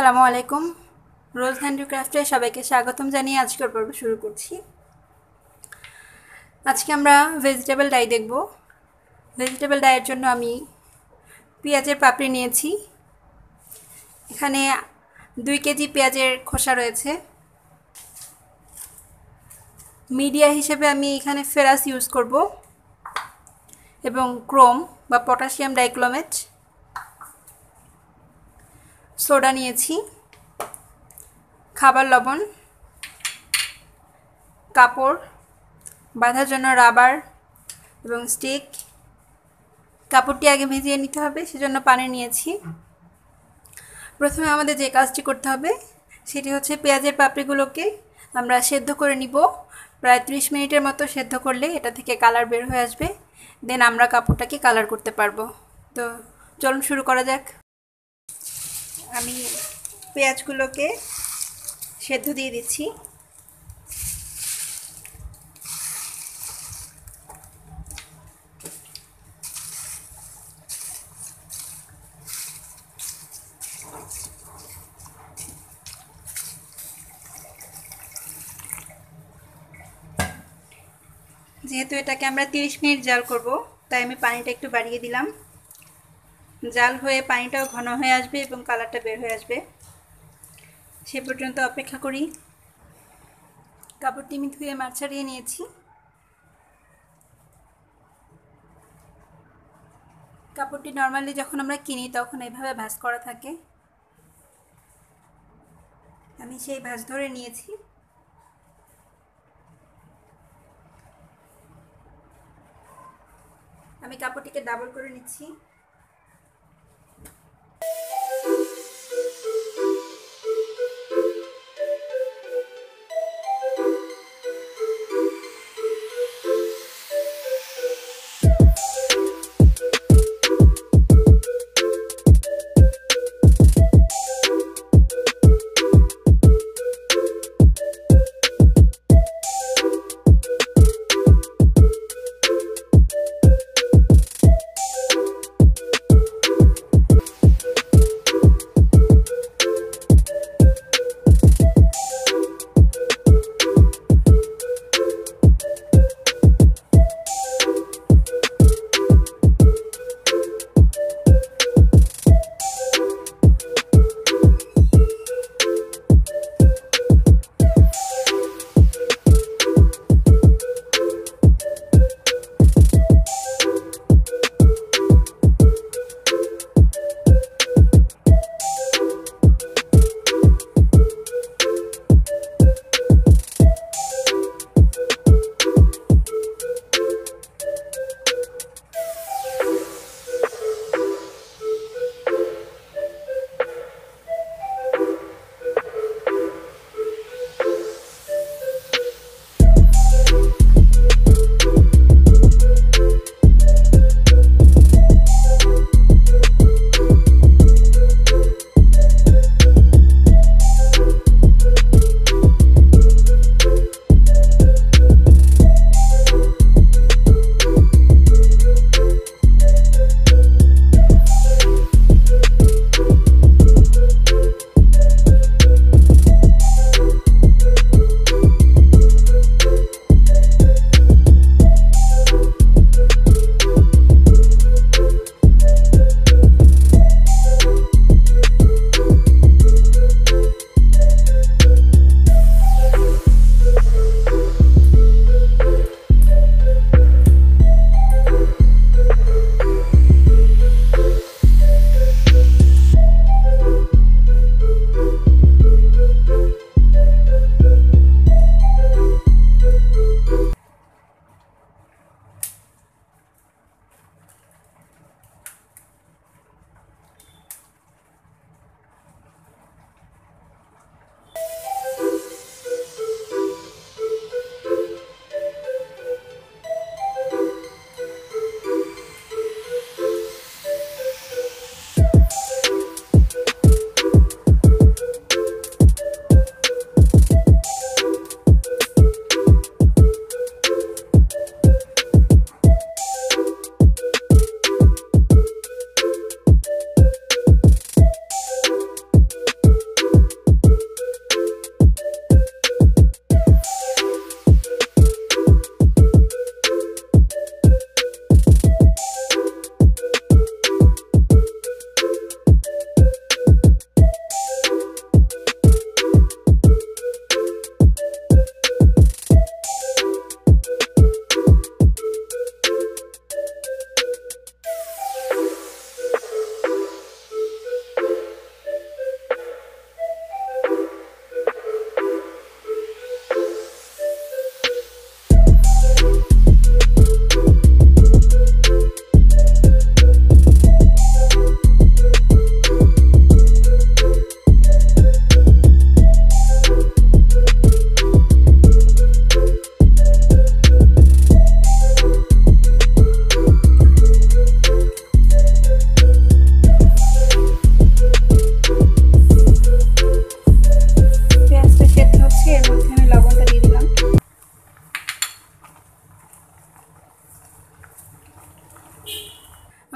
আসসালামু আলাইকুম। রোজ হ্যান্ডিক্রাফটে সবাইকে স্বাগতম জানিয়ে আজকের পর্ব শুরু করছি। আজকে আমরা ভেজিটেবল ডাই দেখব। ভেজিটেবল ডাইয়ের জন্য আমি পেঁয়াজের পাপড়ি নিয়েছি। এখানে 2 কেজি পেঁয়াজের খোসা রয়েছে। মিডিয়া হিসেবে আমি এখানে ফেরাস ইউজ করব এবং ক্রোম বা পটাশিয়াম ডাইক্লোমেট, সোডা নিয়েছি, খাবার লবণ, কাপড় বাঁধার জন্য রাবার এবং স্টিক। কাপড়টি আগে ভিজিয়ে নিতে হবে, সেজন্য পানি নিয়েছি। প্রথমে আমাদের যে কাজটি করতে হবে সেটি হচ্ছে পেঁয়াজের পাপড়িগুলোকে আমরা সেদ্ধ করে নিব। প্রায় 30 মিনিটের মতো সেদ্ধ করলে এটা থেকে কালার বের হয়ে আসবে। দেন আমরা কাপড়টাকে কালার করতে পারবো। তো চলুন শুরু করা যাক। আমি পেঁয়াজগুলোকে সেদ্ধ দিয়ে দিচ্ছি। যেহেতু এটাকে আমরা 30 মিনিট জাল করব, তাই আমি পানিটা একটু বাড়িয়ে দিলাম। জাল হয়ে পানিটাও ঘন হয়ে আসবে এবং কালারটা বের হয়ে আসবে, সে পর্যন্ত অপেক্ষা করি। কাপড়টি আমি ধুয়ে মাছ ছাড়িয়ে নিয়েছি। কাপড়টি নর্মালি যখন আমরা কিনি তখন এইভাবে ভাঁজ করা থাকে। আমি সেই ভাঁজ ধরে নিয়েছি। আমি কাপড়টিকে ডাবল করে নিচ্ছি।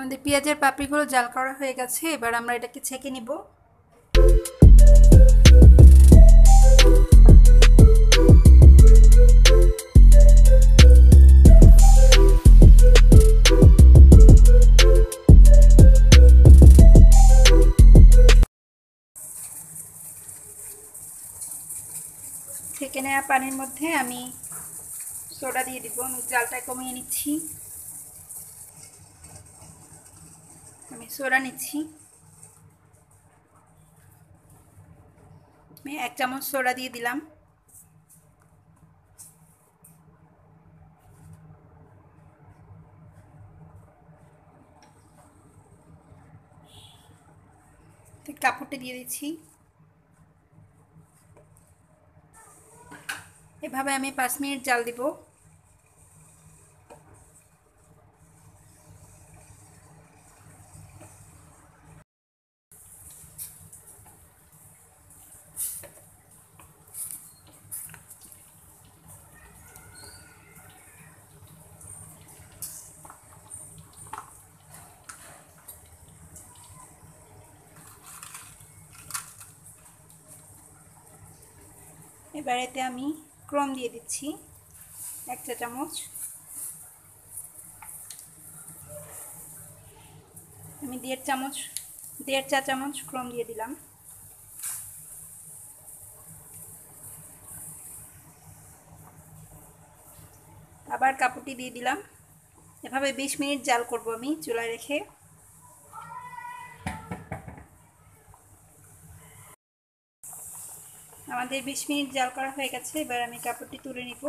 আমাদের পেঁয়াজের পাপড়িগুলো জাল করা হয়ে গেছে, এবার আমরা এটাকে ছেঁকে নিব। ছেঁকে নেওয়া পানির মধ্যে আমি সোডা দিয়ে দিব। আমি জালটা কমিয়ে নিচ্ছি। আমি সোডা নিচ্ছি। আমি 1 চামচ সোডা দিয়ে দিলাম। কাপড়টা দিয়ে দিচ্ছি। এভাবে আমি 5 মিনিট জাল দিব। এবার এতে আমি ক্রম দিয়ে দিচ্ছি 1 চা চামচ। আমি 1.5 চা চামচ ক্রম দিয়ে দিলাম। আবার কাপড়টি দিয়ে দিলাম। এভাবে 20 মিনিট জাল করব আমি চুলায় রেখে। আমাদের 20 মিনিট জাল করা হয়ে গেছে, এবার আমি কাপড়টি তুলে নিব।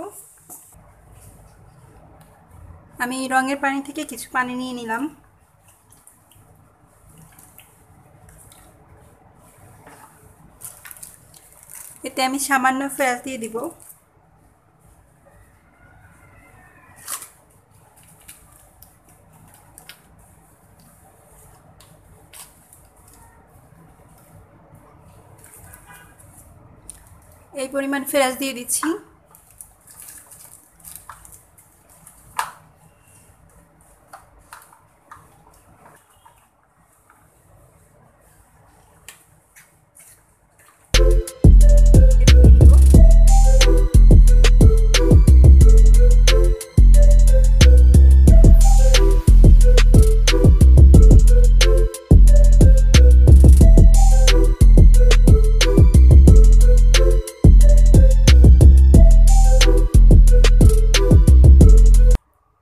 আমি রঙের পানি থেকে কিছু পানি নিয়ে নিলাম। এতে আমি সামান্য ফ্রেশ দিয়ে দিব। এই পরিমাণ ফ্রেশ দিয়ে দিচ্ছি।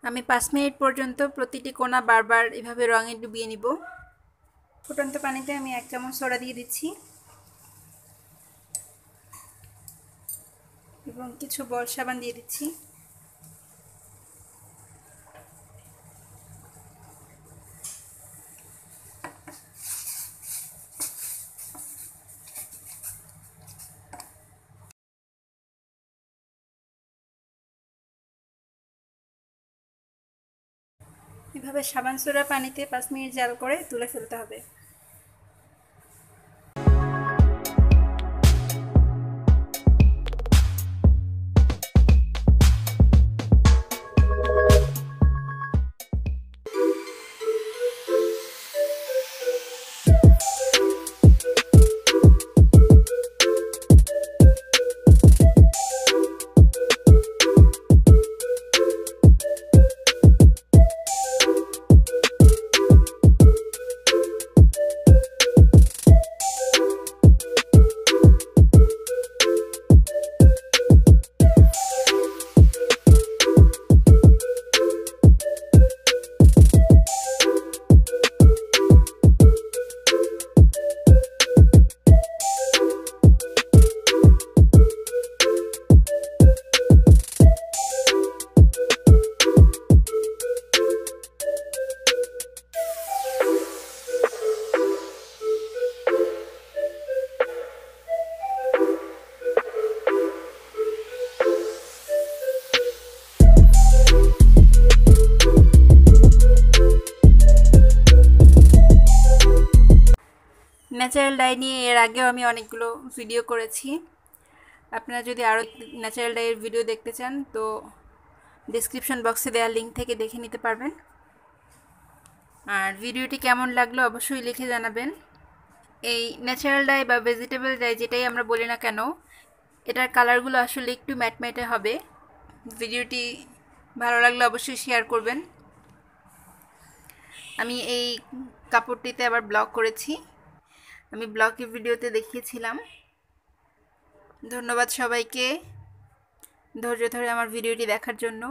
আমি 5 মিনিট পর্যন্ত প্রতিটি কোণা বারবার এভাবে রঙে ডুবিয়ে নিব। ফুটন্ত পানিতে আমি 1 চামচ সোডা দিয়ে দিচ্ছি এবং কিছু বল সাবান দিয়ে দিচ্ছি। এভাবে সাবান সোডা পানিতে 5 মিনিট জাল করে তুলে ফেলতে হবে। ন্যাচারাল ডাই নিয়ে এর আগেও আমি অনেকগুলো ভিডিও করেছি। আপনারা যদি আরও ন্যাচারাল ডাইয়ের ভিডিও দেখতে চান তো ডেসক্রিপশন বক্সে দেওয়া লিঙ্ক থেকে দেখে নিতে পারবেন। আর ভিডিওটি কেমন লাগলো অবশ্যই লিখে জানাবেন। এই ন্যাচারাল ডাই বা ভেজিটেবল ডাই যেটাই আমরা বলি না কেন, এটার কালারগুলো আসলে একটু ম্যাটম্যাটে হবে। ভিডিওটি ভালো লাগলে অবশ্যই শেয়ার করবেন। আমি এই কাপড়টিতে আবার ব্লক করেছি, আমি ব্লকের ভিডিওতে দেখিয়েছিলাম। ধন্যবাদ সবাইকে ধৈর্য ধরে আমার ভিডিওটি দেখার জন্য।